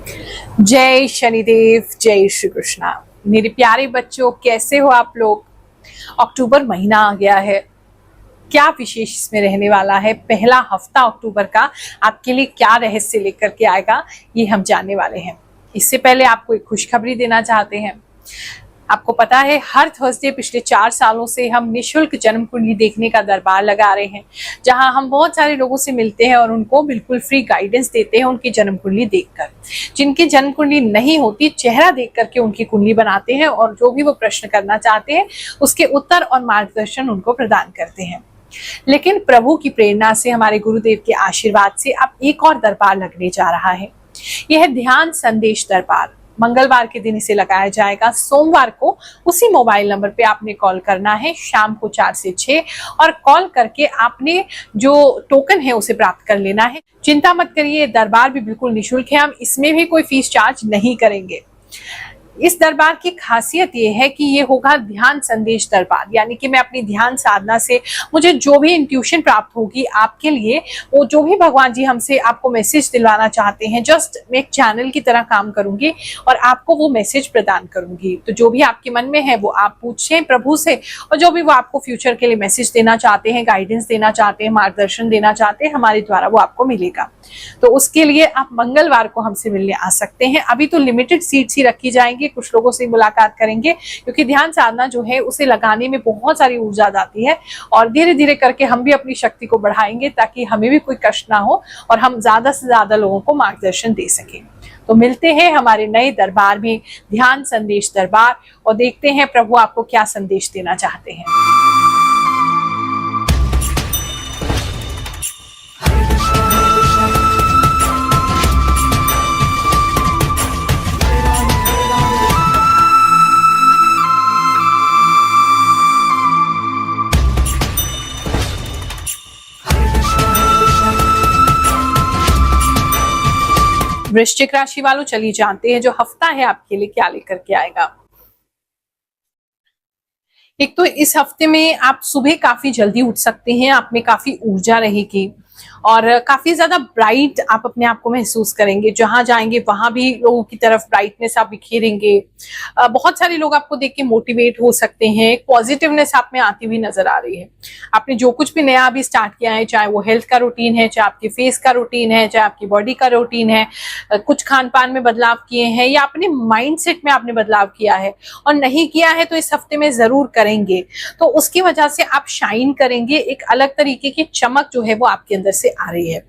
जय शनिदेव, जय श्री कृष्णा। मेरे प्यारे बच्चों, कैसे हो आप लोग। अक्टूबर महीना आ गया है। क्या विशेष इसमें रहने वाला है, पहला हफ्ता अक्टूबर का आपके लिए क्या रहस्य लेकर के आएगा, ये हम जानने वाले हैं। इससे पहले आपको एक खुशखबरी देना चाहते हैं। आपको पता है, हर थर्सडे पिछले 4 सालों से हम निशुल्क जन्म कुंडली देखने का दरबार लगा रहे हैं, जहां हम बहुत सारे लोगों से मिलते हैं और उनको बिल्कुल फ्री गाइडेंस देते हैं उनकी जन्म कुंडली देखकर। जिनकी जन्म कुंडली नहीं होती, चेहरा देख करके उनकी कुंडली बनाते हैं और जो भी वो प्रश्न करना चाहते हैं उसके उत्तर और मार्गदर्शन उनको प्रदान करते हैं। लेकिन प्रभु की प्रेरणा से, हमारे गुरुदेव के आशीर्वाद से अब एक और दरबार लगने जा रहा है। यह है ध्यान संदेश दरबार। मंगलवार के दिन इसे लगाया जाएगा। सोमवार को उसी मोबाइल नंबर पे आपने कॉल करना है, शाम को 4 से 6, और कॉल करके आपने जो टोकन है उसे प्राप्त कर लेना है। चिंता मत करिए, दरबार भी बिल्कुल निशुल्क है। हम इसमें भी कोई फीस चार्ज नहीं करेंगे। इस दरबार की खासियत ये है कि ये होगा ध्यान संदेश दरबार, यानी कि मैं अपनी ध्यान साधना से मुझे जो भी इंट्यूशन प्राप्त होगी आपके लिए, वो जो भी भगवान जी हमसे आपको मैसेज दिलवाना चाहते हैं, जस्ट मैं एक चैनल की तरह काम करूंगी और आपको वो मैसेज प्रदान करूंगी। तो जो भी आपके मन में है वो आप पूछें प्रभु से, और जो भी वो आपको फ्यूचर के लिए मैसेज देना चाहते हैं, गाइडेंस देना चाहते हैं, मार्गदर्शन देना चाहते हैं, हमारे द्वारा वो आपको मिलेगा। तो उसके लिए आप मंगलवार को हमसे मिलने आ सकते हैं। अभी तो लिमिटेड सीट्स ही रखी जाएंगी, कुछ लोगों से मुलाकात करेंगे, क्योंकि ध्यान साधना जो है उसे लगाने में बहुत सारी ऊर्जा जाती है, और धीरे धीरे करके हम भी अपनी शक्ति को बढ़ाएंगे ताकि हमें भी कोई कष्ट ना हो और हम ज्यादा से ज्यादा लोगों को मार्गदर्शन दे सकें। तो मिलते हैं हमारे नए दरबार में, ध्यान संदेश दरबार, और देखते हैं प्रभु आपको क्या संदेश देना चाहते हैं। वृश्चिक राशि वालों, चलिए जानते हैं जो हफ्ता है आपके लिए क्या लेकर के आएगा। एक तो इस हफ्ते में आप सुबह काफी जल्दी उठ सकते हैं, आप में काफी ऊर्जा रहेगी और काफी ज्यादा ब्राइट आप अपने आप को महसूस करेंगे। जहां जाएंगे वहां भी लोगों की तरफ ब्राइटनेस आप बिखेरेंगे। बहुत सारे लोग आपको देख के मोटिवेट हो सकते हैं, एक पॉजिटिवनेस आप में आती हुई नजर आ रही है। आपने जो कुछ भी नया अभी स्टार्ट किया है, चाहे वो हेल्थ का रूटीन है, चाहे आपके फेस का रूटीन है, चाहे आपकी बॉडी का रूटीन है, कुछ खान पान में बदलाव किए हैं या अपने माइंडसेट में आपने बदलाव किया है और नहीं किया है तो इस हफ्ते में जरूर करेंगे, तो उसकी वजह से आप शाइन करेंगे। एक अलग तरीके की चमक जो है वो आपके अंदर से आ रही है।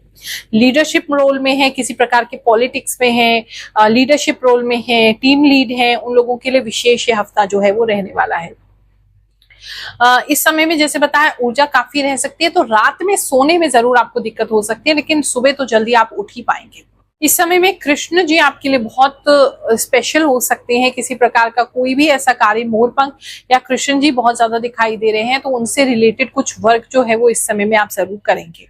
लीडरशिप रोल में है, किसी प्रकार के पॉलिटिक्स में है, लीडरशिप रोल में है, टीम लीड है, उन लोगों के लिए विशेष ये हफ्ता जो है वो रहने वाला है। इस समय में जैसे बताया ऊर्जा काफी रह सकती है, तो रात में सोने में जरूर आपको दिक्कत हो सकती है, लेकिन सुबह तो जल्दी आप उठ ही पाएंगे। इस समय में कृष्ण जी आपके लिए बहुत स्पेशल हो सकते हैं। किसी प्रकार का कोई भी ऐसा कार्य, मोरपंख या कृष्ण जी बहुत ज्यादा दिखाई दे रहे हैं, तो उनसे रिलेटेड कुछ वर्क जो है वो इस समय में आप जरूर करेंगे।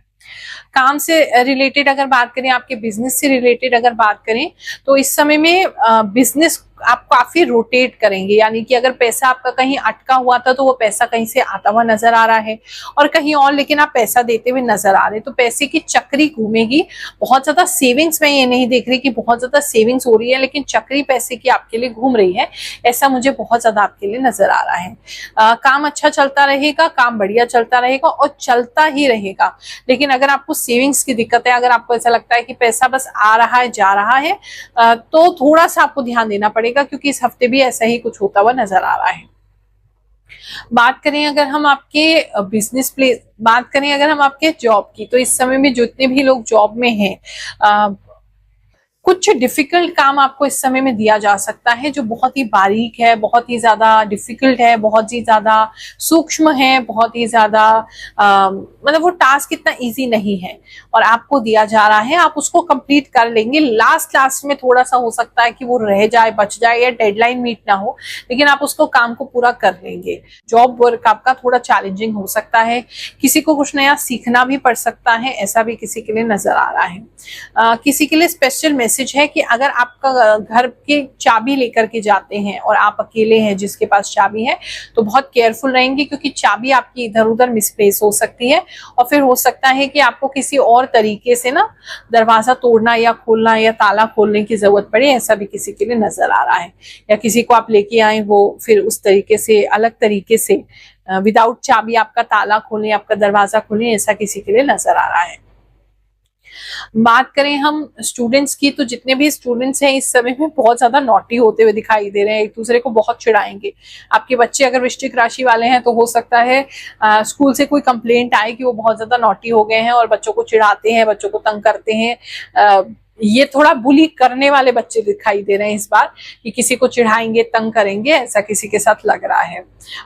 काम से रिलेटेड अगर बात करें, आपके बिजनेस से रिलेटेड अगर बात करें, तो इस समय में बिजनेस आप काफी रोटेट करेंगे, यानी कि अगर पैसा आपका कहीं अटका हुआ था तो वो पैसा कहीं से आता हुआ नजर आ रहा है और कहीं और लेकिन आप पैसा देते हुए नजर आ रहे हैं, तो पैसे की चक्री घूमेगी। बहुत ज्यादा सेविंग्स में ये नहीं देख रही कि बहुत ज्यादा सेविंग्स हो रही है, लेकिन चक्री पैसे की आपके लिए घूम रही है, ऐसा मुझे बहुत ज्यादा आपके लिए नजर आ रहा है। काम अच्छा चलता रहेगा, काम बढ़िया चलता रहेगा और चलता ही रहेगा। लेकिन अगर आपको सेविंग्स की दिक्कत है, अगर आपको ऐसा लगता है कि पैसा बस आ रहा है जा रहा है, तो थोड़ा सा आपको ध्यान देना पड़ेगा, क्योंकि इस हफ्ते भी ऐसा ही कुछ होता हुआ नजर आ रहा है। बात करें अगर हम आपके बिजनेस प्लेस, बात करें अगर हम आपके जॉब की, तो इस समय में जितने भी लोग जॉब में हैं, कुछ डिफिकल्ट काम आपको इस समय में दिया जा सकता है, जो बहुत ही बारीक है, बहुत ही ज्यादा डिफिकल्ट है, बहुत ही ज्यादा सूक्ष्म है, बहुत ही ज्यादा मतलब वो टास्क इतना इजी नहीं है और आपको दिया जा रहा है, आप उसको कंप्लीट कर लेंगे। लास्ट में थोड़ा सा हो सकता है कि वो रह जाए, बच जाए या डेडलाइन मीट ना हो, लेकिन आप उसको काम को पूरा कर लेंगे। जॉब वर्क आपका थोड़ा चैलेंजिंग हो सकता है, किसी को कुछ नया सीखना भी पड़ सकता है, ऐसा भी किसी के लिए नजर आ रहा है। किसी के लिए स्पेशल मैसेज मैसेज है कि अगर आपका घर की चाबी लेकर के जाते हैं और आप अकेले हैं जिसके पास चाबी है, तो बहुत केयरफुल रहेंगे, क्योंकि चाबी आपकी इधर उधर मिसप्लेस हो सकती है और फिर हो सकता है कि आपको किसी और तरीके से ना दरवाजा तोड़ना या खोलना या ताला खोलने की जरूरत पड़े। ऐसा भी किसी के लिए नजर आ रहा है, या किसी को आप लेके आए वो फिर उस तरीके से अलग तरीके से विदाउट चाबी आपका ताला खोलें, आपका दरवाजा खोलें, ऐसा किसी के लिए नजर आ रहा है। बात करें हम स्टूडेंट्स की, तो जितने भी स्टूडेंट्स हैं इस समय में बहुत ज्यादा नॉटी होते हुए दिखाई दे रहे हैं, एक दूसरे को बहुत चिढ़ाएंगे। आपके बच्चे अगर वृश्चिक राशि वाले हैं तो हो सकता है स्कूल से कोई कंप्लेंट आए कि वो बहुत ज्यादा नॉटी हो गए हैं और बच्चों को चिढ़ाते हैं, बच्चों को तंग करते हैं। ये थोड़ा बुली करने वाले बच्चे दिखाई दे रहे हैं इस बार, कि किसी को चिढ़ाएंगे, तंग करेंगे, ऐसा किसी के साथ लग रहा है।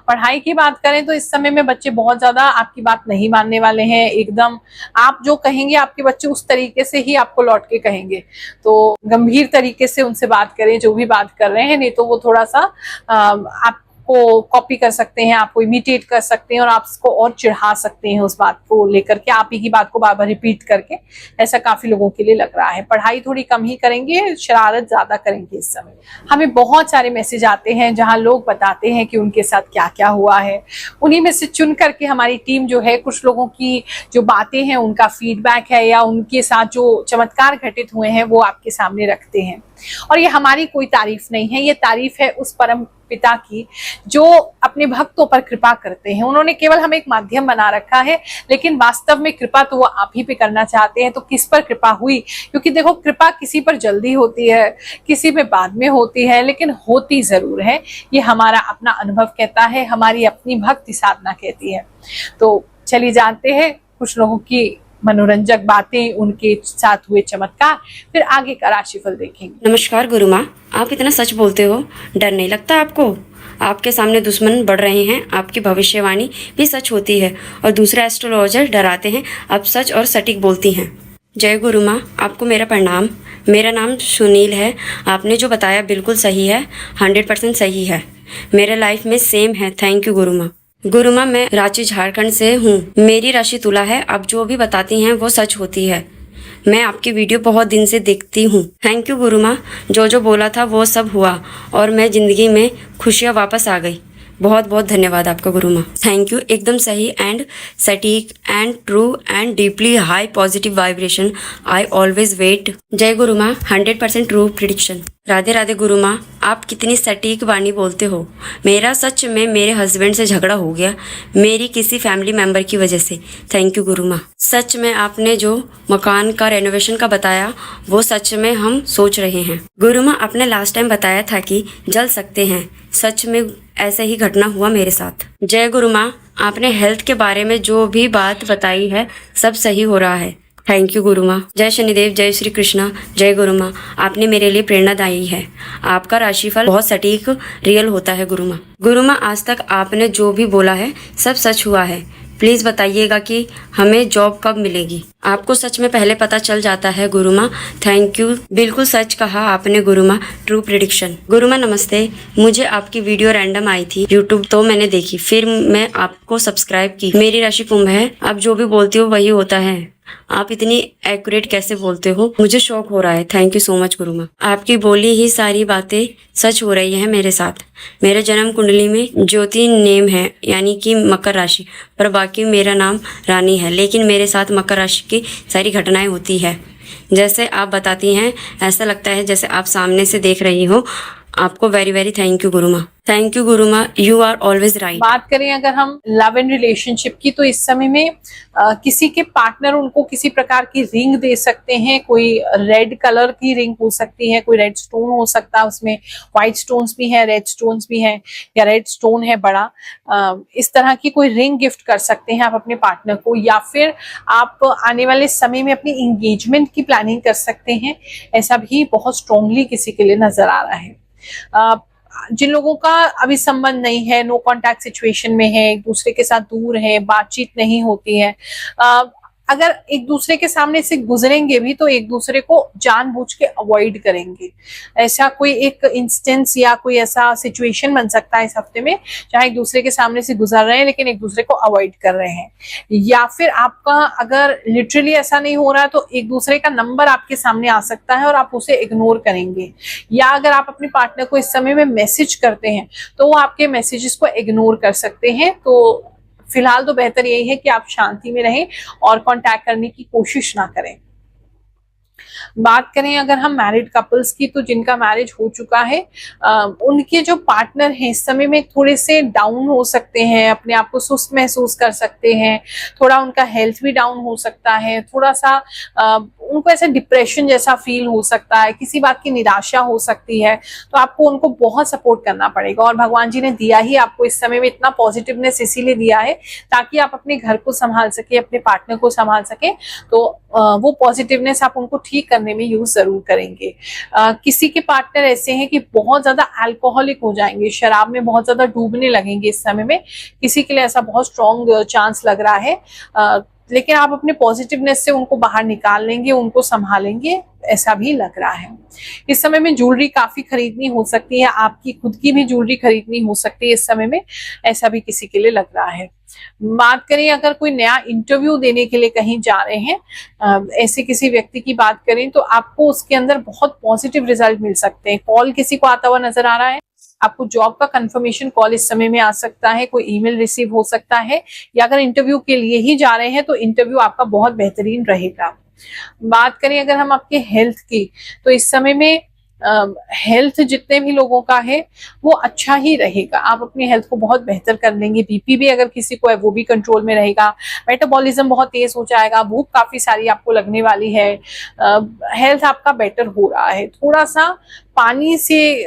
पढ़ाई की बात करें तो इस समय में बच्चे बहुत ज्यादा आपकी बात नहीं मानने वाले हैं, एकदम आप जो कहेंगे आपके बच्चे उस तरीके से ही आपको लौट के कहेंगे। तो गंभीर तरीके से उनसे बात करें जो भी बात कर रहे हैं, नहीं तो वो थोड़ा सा आप को कॉपी कर सकते हैं, आपको इमिटेट कर सकते हैं और आप उसको और चिढ़ा सकते हैं उस बात को लेकर के, आप ही की बात को बार बार रिपीट करके। ऐसा काफी लोगों के लिए लग रहा है। पढ़ाई थोड़ी कम ही करेंगे, शरारत ज्यादा करेंगे इस समय। हमें बहुत सारे मैसेज आते हैं जहां लोग बताते हैं कि उनके साथ क्या क्या हुआ है। उन्हीं में से चुन करके हमारी टीम जो है, कुछ लोगों की जो बातें हैं उनका फीडबैक है या उनके साथ जो चमत्कार घटित हुए हैं वो आपके सामने रखते हैं। और ये हमारी कोई तारीफ नहीं है, ये तारीफ है उस परम पिता की जो अपने भक्तों पर कृपा करते हैं। उन्होंने केवल हमें एक माध्यम बना रखा है, लेकिन वास्तव में कृपा तो वो आप ही पे करना चाहते हैं। तो किस पर कृपा हुई? क्योंकि देखो, कृपा किसी पर जल्दी होती है, किसी पे बाद में होती है, लेकिन होती जरूर है। ये हमारा अपना अनुभव कहता है, हमारी अपनी भक्ति साधना कहती है। तो चलिए जानते हैं कुछ लोगों की मनोरंजक बातें, उनके साथ हुए चमत्कार, फिर आगे का राशिफल देखेंगे। नमस्कार गुरु माँ, आप इतना सच बोलते हो, डर नहीं लगता आपको? आपके सामने दुश्मन बढ़ रहे हैं, आपकी भविष्यवाणी भी सच होती है और दूसरे एस्ट्रोलॉजर डराते हैं, आप सच और सटीक बोलती हैं। जय गुरु माँ, आपको मेरा प्रणाम। मेरा नाम सुनील है। आपने जो बताया बिल्कुल सही है, 100% सही है। मेरे लाइफ में सेम है। थैंक यू गुरु माँ। गुरु माँ, मैं रांची झारखंड से हूँ। मेरी राशि तुला है। आप जो भी बताती हैं वो सच होती है। मैं आपकी वीडियो बहुत दिन से देखती हूँ। थैंक यू गुरु माँ, जो बोला था वो सब हुआ और मैं जिंदगी में खुशियाँ वापस आ गई। बहुत बहुत धन्यवाद आपका गुरु माँ। Thank you. एकदम सही एंड सटीक and true and deeply high positive vibration. I always wait. जय गुरु माँ, 100% ट्रू प्रिडिक्शन। राधे राधे गुरु माँ, आप कितनी सटीक वाणी बोलते हो। मेरा सच में मेरे हस्बैंड से झगड़ा हो गया, मेरी किसी फैमिली मेंबर की वजह से। थैंक यू गुरु माँ। सच में आपने जो मकान का रेनोवेशन का बताया वो सच में हम सोच रहे हैं। गुरु माँ, आपने लास्ट टाइम बताया था कि जल सकते हैं, सच में ऐसे ही घटना हुआ मेरे साथ। जय गुरु माँ, आपने हेल्थ के बारे में जो भी बात बताई है सब सही हो रहा है। थैंक यू गुरु माँ। जय शनिदेव, जय श्री कृष्णा। जय गुरु माँ, आपने मेरे लिए प्रेरणादायी है। आपका राशिफल बहुत सटीक रियल होता है गुरु माँ। गुरु माँ, आज तक आपने जो भी बोला है सब सच हुआ है। प्लीज बताइएगा कि हमें जॉब कब मिलेगी। आपको सच में पहले पता चल जाता है गुरु माँ। थैंक यू, बिल्कुल सच कहा आपने गुरु माँ। True prediction. गुरु माँ नमस्ते, मुझे आपकी वीडियो रैंडम आई थी यूट्यूब, तो मैंने देखी, फिर मैं आपको सब्सक्राइब की। मेरी राशि कुंभ है। आप जो भी बोलती हो वही होता है। आप इतनी एक्यूरेट कैसे बोलते हो, मुझे शौक हो रहा है। थैंक यू सो मच गुरु माँ। आपकी बोली ही सारी बातें सच हो रही हैं मेरे साथ। मेरे जन्म कुंडली में ज्योति नेम है, यानी कि मकर राशि, पर बाकी मेरा नाम रानी है। लेकिन मेरे साथ मकर राशि की सारी घटनाएं होती है। जैसे आप बताती हैं ऐसा लगता है जैसे आप सामने से देख रही हो। आपको वेरी वेरी थैंक यू गुरु माँ। थैंक यू गुरु माँ, यू आर ऑलवेज राइट। बात करें अगर हम लव एंड रिलेशनशिप की, तो इस समय में किसी के पार्टनर उनको किसी प्रकार की रिंग दे सकते हैं। कोई रेड कलर की रिंग हो सकती है, कोई रेड स्टोन हो सकता है, उसमें व्हाइट स्टोन्स भी हैं, रेड स्टोन्स भी हैं, या रेड स्टोन है बड़ा। इस तरह की कोई रिंग गिफ्ट कर सकते हैं आप अपने पार्टनर को, या फिर आप आने वाले समय में अपनी एंगेजमेंट की प्लानिंग कर सकते हैं। ऐसा भी बहुत स्ट्रांगली किसी के लिए नजर आ रहा है। जिन लोगों का अभी संबंध नहीं है, नो कांटेक्ट सिचुएशन में है, एक दूसरे के साथ दूर है, बातचीत नहीं होती है, अगर एक दूसरे के सामने से गुजरेंगे भी तो एक दूसरे को जानबूझ के अवॉइड करेंगे। ऐसा कोई एक इंस्टेंस या कोई ऐसा सिचुएशन बन सकता है इस हफ्ते में जहां एक दूसरे के सामने से गुजर रहे हैं लेकिन एक दूसरे को अवॉइड कर रहे हैं, या फिर आपका अगर लिटरली ऐसा नहीं हो रहा है तो एक दूसरे का नंबर आपके सामने आ सकता है और आप उसे इग्नोर करेंगे, या अगर आप अपने पार्टनर को इस समय में मैसेज करते हैं तो वो आपके मैसेजेस को इग्नोर कर सकते हैं। तो फिलहाल तो बेहतर यही है कि आप शांति में रहें और कांटेक्ट करने की कोशिश ना करें। बात करें अगर हम मैरिड कपल्स की, तो जिनका मैरिज हो चुका है उनके जो पार्टनर हैं इस समय में थोड़े से डाउन हो सकते हैं, अपने आप को सुस्त महसूस कर सकते हैं, थोड़ा उनका हेल्थ भी डाउन हो सकता है, थोड़ा सा उनको ऐसे डिप्रेशन जैसा फील हो सकता है, किसी बात की निराशा हो सकती है। तो आपको उनको बहुत सपोर्ट करना पड़ेगा और भगवान जी ने दिया ही आपको इस समय में इतना पॉजिटिवनेस इसीलिए दिया है ताकि आप अपने घर को संभाल सके, अपने पार्टनर को संभाल सके। तो वो पॉजिटिवनेस आप उनको ठीक करने में यूज जरूर करेंगे। किसी के पार्टनर ऐसे हैं कि बहुत ज्यादा अल्कोहलिक हो जाएंगे, शराब में बहुत ज्यादा डूबने लगेंगे इस समय में, किसी के लिए ऐसा बहुत स्ट्रॉन्ग चांस लग रहा है, लेकिन आप अपने पॉजिटिवनेस से उनको बाहर निकाल लेंगे, उनको संभालेंगे, ऐसा भी लग रहा है। इस समय में ज्वेलरी काफी खरीदनी हो सकती है, आपकी खुद की भी ज्वेलरी खरीदनी हो सकती है इस समय में, ऐसा भी किसी के लिए लग रहा है। बात करें अगर कोई नया इंटरव्यू देने के लिए कहीं जा रहे हैं, ऐसे किसी व्यक्ति की बात करें तो आपको उसके अंदर बहुत पॉजिटिव रिजल्ट मिल सकते हैं। कॉल किसी को आता हुआ नजर आ रहा है, आपको जॉब का कंफर्मेशन कॉल इस समय में आ सकता है, कोई ईमेल रिसीव हो सकता है, या अगर इंटरव्यू के लिए ही जा रहे हैं तो इंटरव्यू आपका बहुत बेहतरीन रहेगा। बात करें अगर हम आपके हेल्थ की, तो इस समय में हेल्थ जितने भी लोगों का है वो अच्छा ही रहेगा, आप अपनी हेल्थ को बहुत बेहतर कर लेंगे। बीपी भी अगर किसी को है वो भी कंट्रोल में रहेगा, मेटाबॉलिज्म बहुत तेज हो जाएगा, भूख काफी सारी आपको लगने वाली है, हेल्थ आपका बेटर हो रहा है। थोड़ा सा पानी से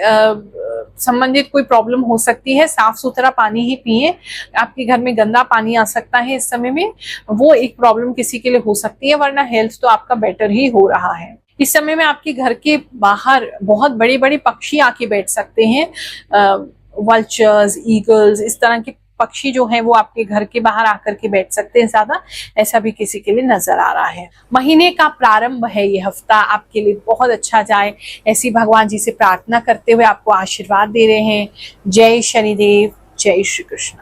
संबंधित कोई प्रॉब्लम हो सकती है, साफ सुथरा पानी ही पिए, आपके घर में गंदा पानी आ सकता है इस समय में, वो एक प्रॉब्लम किसी के लिए हो सकती है, वरना हेल्थ तो आपका बेटर ही हो रहा है। इस समय में आपके घर के बाहर बहुत बड़े बड़े पक्षी आके बैठ सकते हैं, वल्चर्स, ईगल्स, इस तरह के पक्षी जो हैं वो आपके घर के बाहर आकर के बैठ सकते हैं ज्यादा, ऐसा भी किसी के लिए नजर आ रहा है। महीने का प्रारंभ है ये हफ्ता, आपके लिए बहुत अच्छा जाए ऐसी भगवान जी से प्रार्थना करते हुए आपको आशीर्वाद दे रहे हैं। जय शनिदेव, जय श्री कृष्ण।